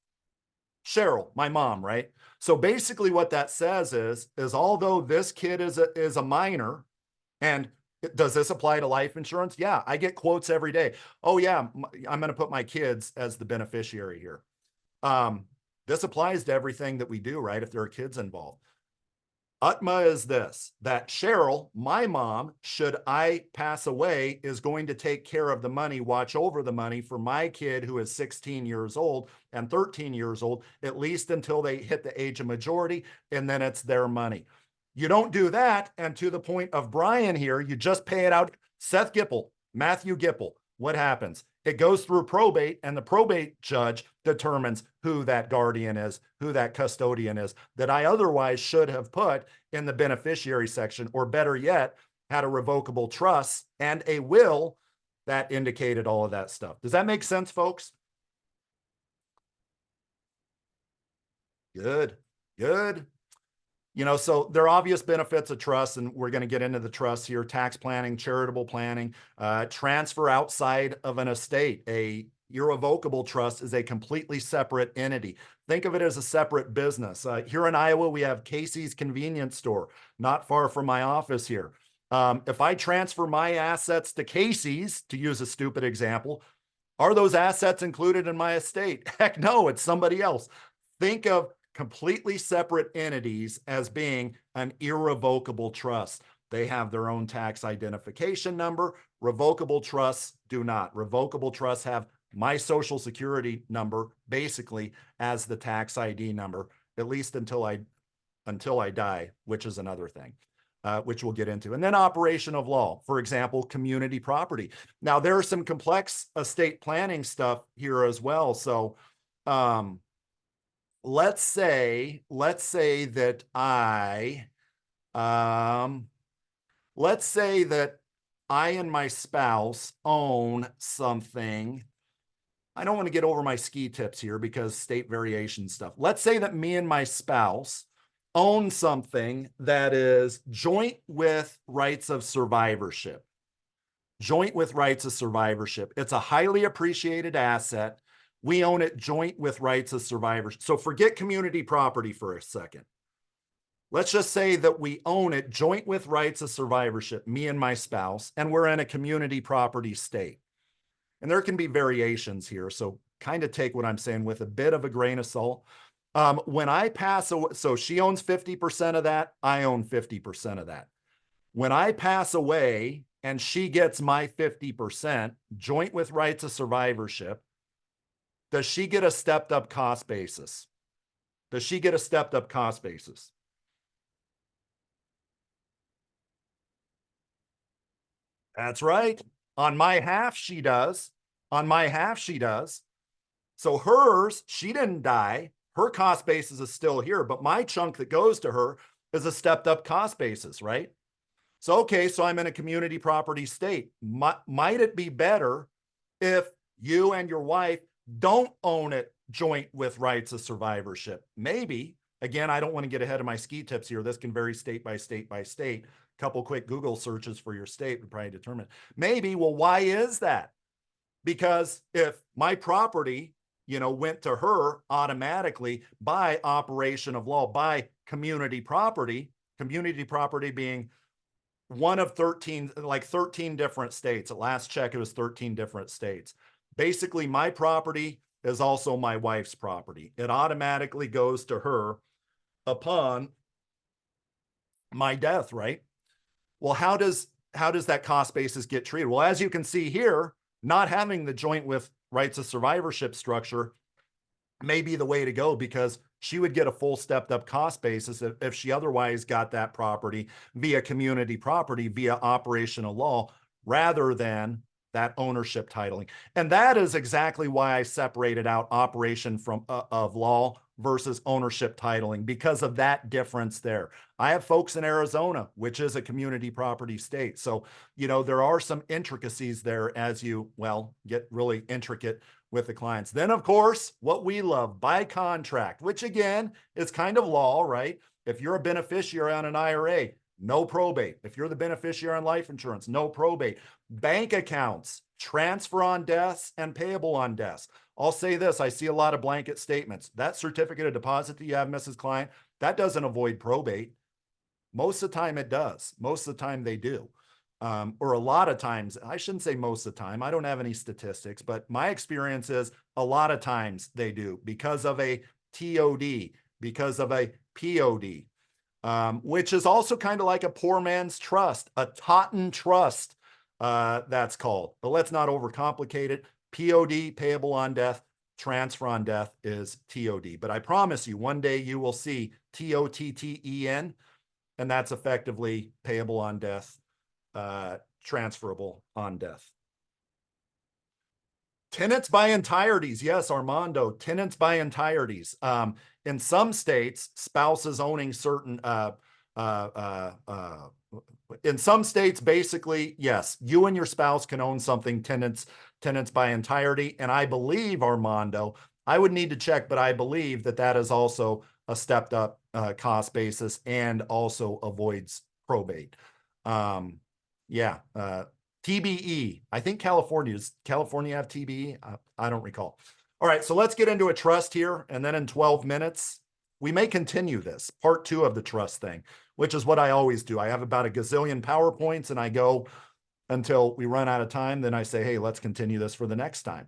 Cheryl, my mom, right? So basically what that says is although this kid is a minor, and does this apply to life insurance? Yeah, I get quotes every day. Oh yeah, I'm going to put my kids as the beneficiary here. This applies to everything that we do, right? If there are kids involved. UTMA is this, that Cheryl, my mom, should I pass away, is going to take care of the money, watch over the money for my kid who is 16 years old and 13 years old, at least until they hit the age of majority, and then it's their money. You don't do that, and to the point of Brian here, you just pay it out. Seth Gipple, Matthew Gipple, what happens? It goes through probate, and the probate judge determines who that guardian is, who that custodian is, that I otherwise should have put in the beneficiary section, or better yet, had a revocable trust and a will that indicated all of that stuff. Does that make sense, folks? Good, good. So there are obvious benefits of trust, and we're going to get into the trust here: tax planning, charitable planning, transfer outside of an estate. A irrevocable trust is a completely separate entity. Think of it as a separate business. Here in Iowa, we have Casey's Convenience Store, not far from my office here. If I transfer my assets to Casey's, to use a stupid example, are those assets included in my estate? Heck no, it's somebody else. Think of completely separate entities as being an irrevocable trust. They have their own tax identification number. Revocable trusts do not. Revocable trusts have my social security number basically as the tax ID number, at least until I die, which is another thing, which we'll get into. And then operation of law, for example, community property. Now there are some complex estate planning stuff here as well. So, let's say that I and my spouse own something. I don't want to get over my ski tips here because state variation stuff. Let's say that me and my spouse own something that is joint with rights of survivorship. Joint with rights of survivorship. It's a highly appreciated asset. We own it joint with rights of survivorship. So forget community property for a second. Let's just say that we own it joint with rights of survivorship, me and my spouse, and we're in a community property state. And there can be variations here, so kind of take what I'm saying with a bit of a grain of salt. When I pass away, so she owns 50% of that, I own 50% of that. When I pass away and she gets my 50%, joint with rights of survivorship, does she get a stepped up cost basis? Does she get a stepped up cost basis? That's right. On my half, she does. On my half, she does. So hers, she didn't die. Her cost basis is still here, but my chunk that goes to her is a stepped up cost basis, right? So, okay, so I'm in a community property state. Might it be better if you and your wife don't own it joint with rights of survivorship? Maybe. Again, I don't want to get ahead of my ski tips here. This can vary state by state by state. A couple quick Google searches for your state would probably determine. Maybe. Well, why is that? Because if my property, went to her automatically by operation of law, by community property being one of 13, like 13 different states. At last check, it was 13 different states. Basically, my property is also my wife's property. It automatically goes to her upon my death, right? Well, how does that cost basis get treated? Well, as you can see here, not having the joint with rights of survivorship structure may be the way to go, because she would get a full stepped up cost basis if she otherwise got that property via community property, via operational law, rather than that ownership titling. And that is exactly why I separated out operation from of law versus ownership titling, because of that difference there. I have folks in Arizona, which is a community property state. So, you know, there are some intricacies there as you, well, get really intricate with the clients. Then, of course, what we love, by contract, which again is kind of law, right? If you're a beneficiary on an IRA, no probate. If you're the beneficiary on life insurance, no probate. Bank accounts, transfer on deaths and payable on deaths. I'll say this, I see a lot of blanket statements. That certificate of deposit that you have, Mrs. Client, that doesn't avoid probate. Most of the time it does. Most of the time they do. Or a lot of times, I shouldn't say most of the time, I don't have any statistics, but my experience is a lot of times they do, because of a TOD, because of a POD, which is also kind of like a poor man's trust, a Totten trust, that's called. But let's not overcomplicate it. POD, payable on death, transfer on death is TOD. But I promise you, one day you will see TOTTEN, and that's effectively payable on death, transferable on death. Tenants by entireties. Yes, Armando, tenants by entireties. In some states, spouses owning certain, in some states, basically, yes, you and your spouse can own something, tenants by entirety. And I believe, Armando, I would need to check, but I believe that that is also a stepped up cost basis and also avoids probate. Yeah, TBE. I think California have TBE? I don't recall. All right, so let's get into a trust here, and then in 12 minutes, we may continue this, part 2 of the trust thing, which is what I always do. I have about a gazillion PowerPoints, and I go until we run out of time. Then I say, hey, let's continue this for the next time.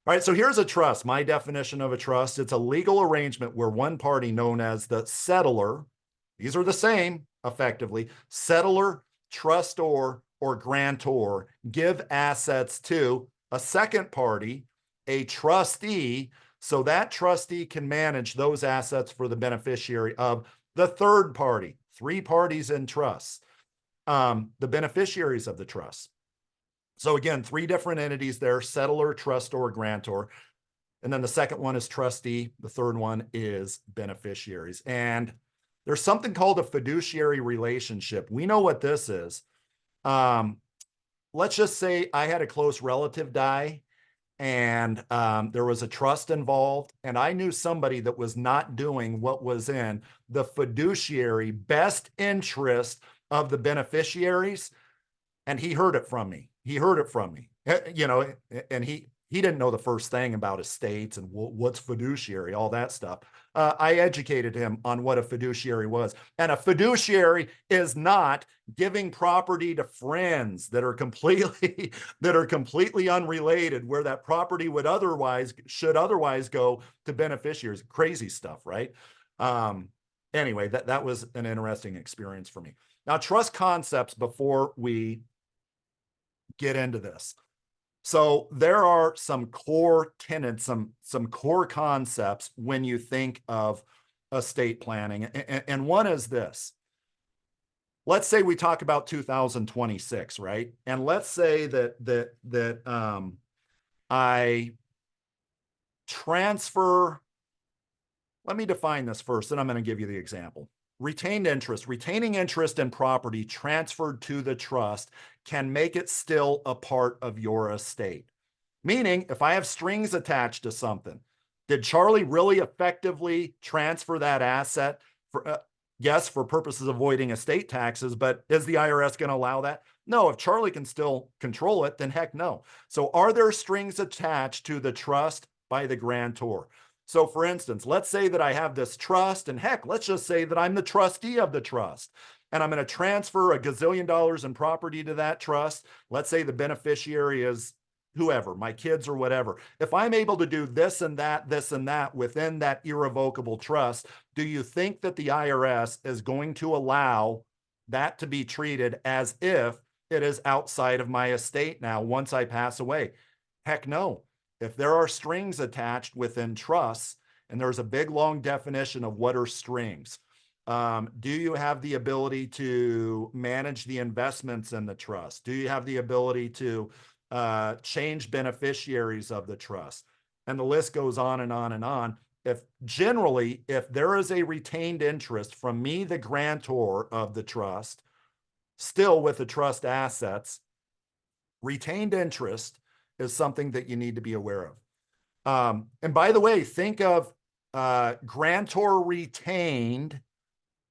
All right, so here's a trust. My definition of a trust: it's a legal arrangement where one party, known as the settlor, these are the same, effectively, settlor, trustor, or grantor, give assets to a second party, a trustee, so that trustee can manage those assets for the beneficiary of the third party. 3 parties in trust, the beneficiaries of the trust. So again, 3 different entities there: settlor, trustor, grantor. And then the second one is trustee. The third one is beneficiaries. And there's something called a fiduciary relationship. We know what this is. Let's just say I had a close relative die, and there was a trust involved, and I knew somebody that was not doing what was in the fiduciary best interest of the beneficiaries, and he heard it from me. He heard it from me, you know, and he didn't know the first thing about estates and what's fiduciary, all that stuff. I educated him on what a fiduciary was. And a fiduciary is not giving property to friends that are completely unrelated, where that property should otherwise go to beneficiaries. Crazy stuff, right? Anyway, that was an interesting experience for me. Now, trust concepts before we get into this. So there are some core tenets, some core concepts when you think of estate planning. And one is this. Let's say we talk about 2026, right? And let's say that I transfer. Let me define this first, and I'm going to give you the example. Retaining interest in property transferred to the trust can make it still a part of your estate. Meaning, if I have strings attached to something, did Charlie really effectively transfer that asset? Yes, for purposes of avoiding estate taxes, but is the IRS going to allow that? No. If Charlie can still control it, then heck no. So are there strings attached to the trust by the grantor? So for instance, let's say that I have this trust, and heck, let's just say that I'm the trustee of the trust. and I'm going to transfer a gazillion dollars in property to that trust. Let's say the beneficiary is whoever, my kids or whatever. If I'm able to do this and that within that irrevocable trust, do you think that the IRS is going to allow that to be treated as if it is outside of my estate now once I pass away? Heck no. If there are strings attached within trusts, and there's a big long definition of what are strings. Do you have the ability to manage the investments in the trust? Do you have the ability to change beneficiaries of the trust? And the list goes on and on and on. If there is a retained interest from me, the grantor of the trust, still with the trust assets, retained interest is something that you need to be aware of. And by the way, think of grantor retained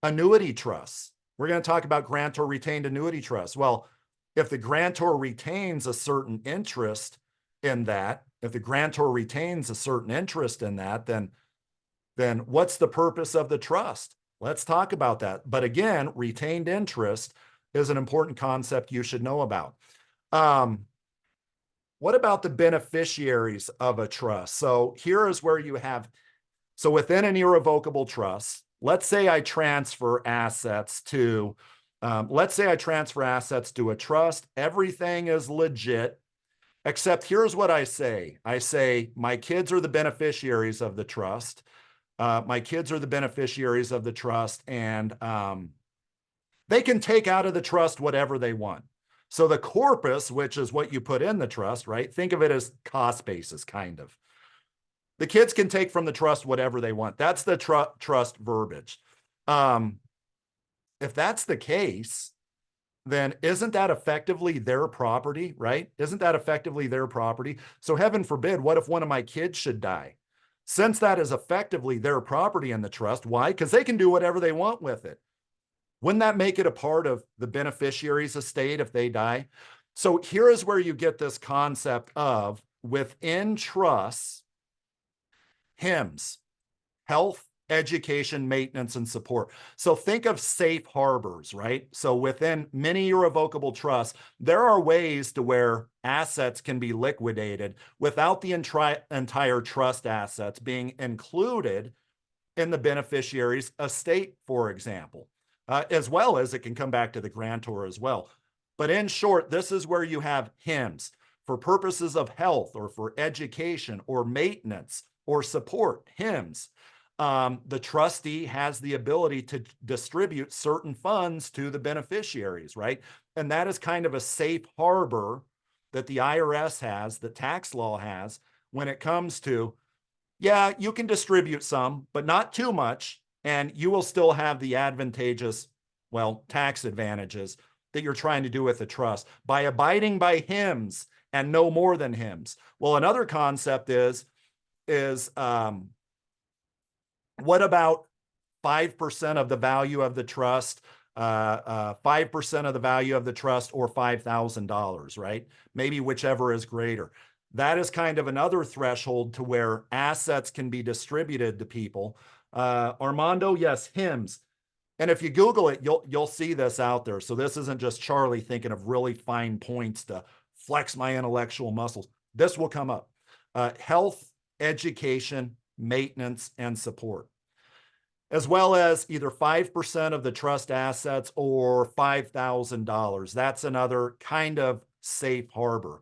annuity trusts. We're going to talk about grantor retained annuity trusts. Well, if the grantor retains a certain interest in that, then what's the purpose of the trust? Let's talk about that. But again, retained interest is an important concept you should know about. What about the beneficiaries of a trust? So here is where you have, so within an irrevocable trust, let's say I transfer assets to a trust. Everything is legit, except here's what I say. I say, my kids are the beneficiaries of the trust. And they can take out of the trust whatever they want. So the corpus, which is what you put in the trust, right? Think of it as cost basis, kind of. The kids can take from the trust whatever they want. That's the trust verbiage. If that's the case, then isn't that effectively their property, right? So heaven forbid, what if one of my kids should die? Since that is effectively their property in the trust, why? Because they can do whatever they want with it. Wouldn't that make it a part of the beneficiary's estate if they die? So here is where you get this concept of within trusts, HIMSS, health, education, maintenance, and support. So think of safe harbors, right? So within many irrevocable trusts, there are ways to where assets can be liquidated without the entire trust assets being included in the beneficiary's estate, for example. As well as it can come back to the grantor as well. But in short, this is where you have HIMSS for purposes of health or for education or maintenance or support, HIMSS. The trustee has the ability to distribute certain funds to the beneficiaries, right? And that is kind of a safe harbor that the IRS has, the tax law has, when it comes to, yeah, you can distribute some, but not too much. And you will still have the advantageous, well, tax advantages that you're trying to do with the trust by abiding by HIMSS and no more than HIMSS. Well, another concept is what about 5% of the value of the trust, 5% of the value of the trust, or $5,000, right? Maybe whichever is greater. That is kind of another threshold to where assets can be distributed to people. Armando, yes, HIMSS. And if you Google it, you'll see this out there. So this isn't just Charlie thinking of really fine points to flex my intellectual muscles. This will come up. Health, education, maintenance, and support, as well as either 5% of the trust assets or $5,000. That's another kind of safe harbor.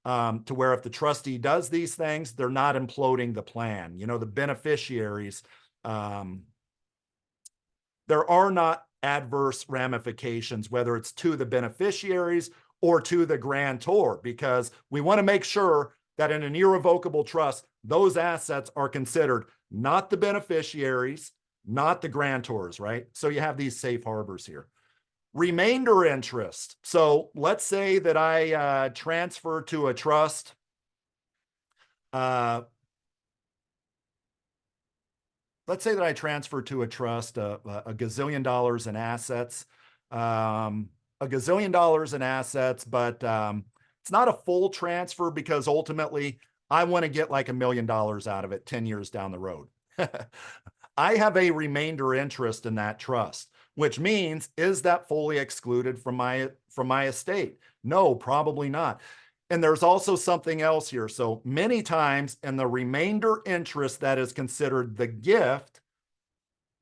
To where if the trustee does these things, they're not imploding the plan. You know, the beneficiaries, there are not adverse ramifications, whether it's to the beneficiaries or to the grantor, because we want to make sure that in an irrevocable trust, those assets are considered not the beneficiaries, not the grantors, right? So you have these safe harbors here. Remainder interest. So let's say that I transfer to a trust. Let's say that I transfer to a trust a gazillion dollars in assets, but it's not a full transfer because ultimately I want to get like $1 million out of it 10 years down the road. I have a remainder interest in that trust. which means, is that fully excluded from my estate? No, probably not. And there's also something else here. So many times in the remainder interest that is considered the gift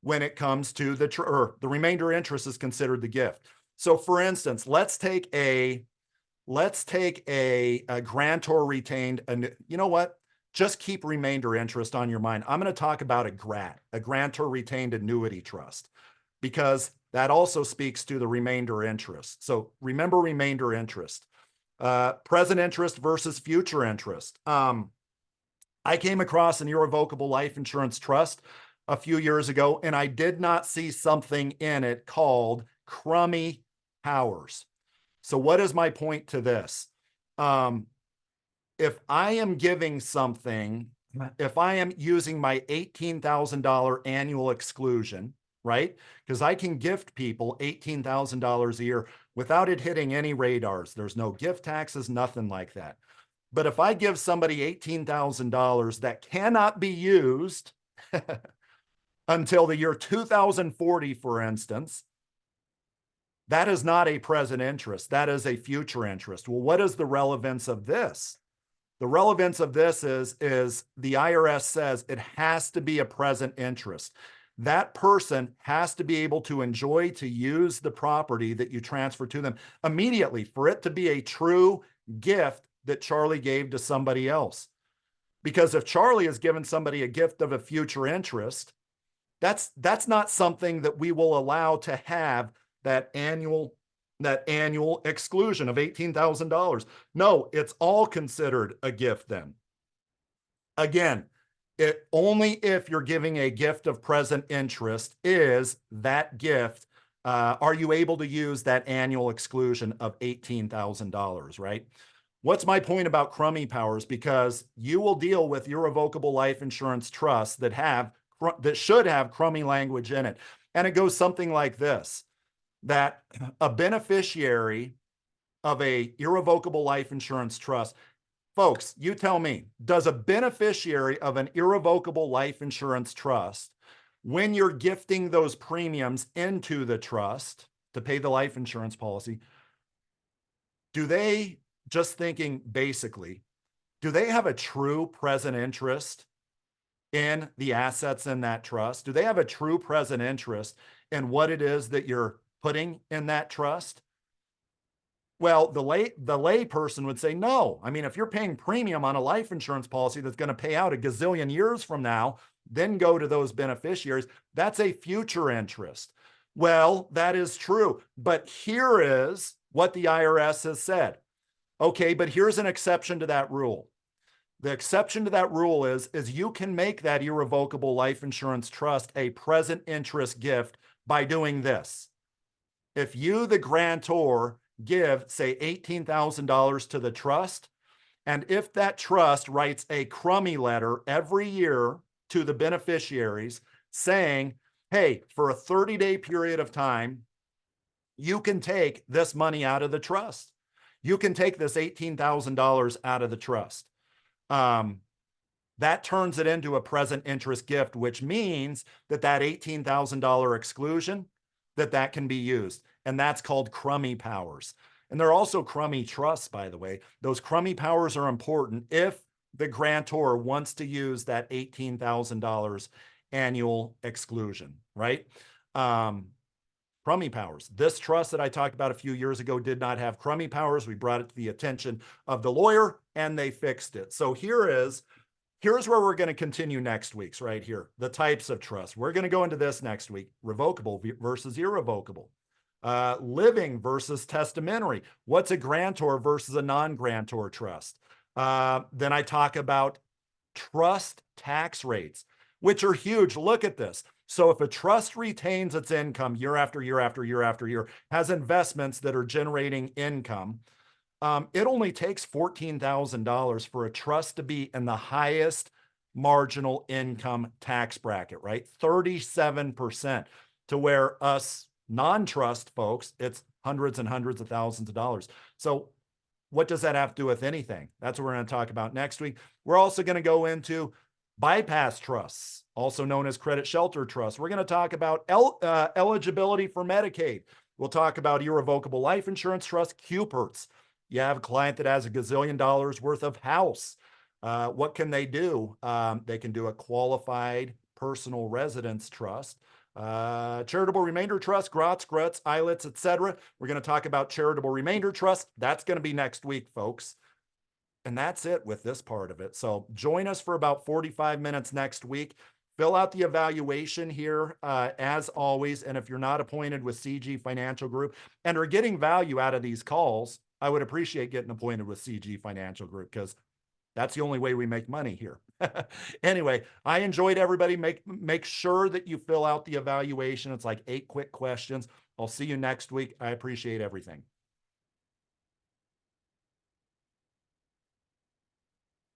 when it comes to the remainder interest is considered the gift. So for instance, let's take a grantor retained, and you know what? Just keep remainder interest on your mind. I'm going to talk about a grantor retained annuity trust, because that also speaks to the remainder interest. So remember remainder interest, present interest versus future interest. I came across an irrevocable life insurance trust a few years ago, and I did not see something in it called crummy powers. So what is my point to this? If I am giving something, if I am using my $18,000 annual exclusion, right? Because I can gift people $18,000 a year without it hitting any radars. There's no gift taxes, nothing like that. But if I give somebody $18,000 that cannot be used until the year 2040, for instance, that is not a present interest. That is a future interest. Well, what is the relevance of this? The relevance of this is the IRS says it has to be a present interest. That person has to be able to enjoy, to use the property that you transfer to them immediately for it to be a true gift that Charlie gave to somebody else. Because if Charlie has given somebody a gift of a future interest, that's not something that we will allow to have that annual exclusion of $18,000. No, it's all considered a gift then. Again, only if you're giving a gift of present interest is that gift, are you able to use that annual exclusion of $18,000, right? What's my point about crummy powers? Because you will deal with irrevocable life insurance trusts that should have crummy language in it. And it goes something like this, that a beneficiary of a irrevocable life insurance trust, folks, you tell me, does a beneficiary of an irrevocable life insurance trust, when you're gifting those premiums into the trust to pay the life insurance policy, do they, just thinking basically, do they have a true present interest in the assets in that trust? Do they have a true present interest in what it is that you're putting in that trust? Well, the lay person would say no. I mean, if you're paying premium on a life insurance policy that's going to pay out a gazillion years from now, then go to those beneficiaries. That's a future interest. Well, that is true. But here is what the IRS has said. Okay, but here's an exception to that rule. The exception to that rule is you can make that irrevocable life insurance trust a present interest gift by doing this. If you, the grantor, give, say, $18,000 to the trust, and if that trust writes a crummy letter every year to the beneficiaries saying, hey, for a 30-day period of time, you can take this money out of the trust. You can take this $18,000 out of the trust. That turns it into a present interest gift, which means that $18,000 exclusion, that can be used. And that's called crummy powers. And there are also crummy trusts, by the way. Those crummy powers are important if the grantor wants to use that $18,000 annual exclusion, right? Crummy powers. This trust that I talked about a few years ago did not have crummy powers. We brought it to the attention of the lawyer and they fixed it. So here's where we're going to continue next week's right here. The types of trust. We're going to go into this next week. Revocable versus irrevocable. Living versus testamentary. What's a grantor versus a non-grantor trust? Then I talk about trust tax rates, which are huge. Look at this. So if a trust retains its income year after year after year after year, has investments that are generating income, it only takes $14,000 for a trust to be in the highest marginal income tax bracket, right? 37%, to where us non-trust folks, it's hundreds and hundreds of thousands of dollars. So what does that have to do with anything? That's what we're going to talk about next week. We're also going to go into Bypass trusts, also known as credit shelter trusts. We're going to talk about eligibility for Medicaid. We'll talk about irrevocable life insurance trust, CUPERTs. You have a client that has a gazillion dollars worth of house. What can they do? They can do a qualified personal residence trust, charitable remainder trust, grots, gruts, ILETs, etc. We're going to talk about charitable remainder trust. That's going to be next week, folks. And that's it with this part of it. So join us for about 45 minutes next week. Fill out the evaluation here, as always. And if you're not appointed with CG Financial Group and are getting value out of these calls, I would appreciate getting appointed with CG Financial Group, because that's the only way we make money here. Anyway, I enjoyed everybody. Make sure that you fill out the evaluation. It's like 8 quick questions. I'll see you next week. I appreciate everything.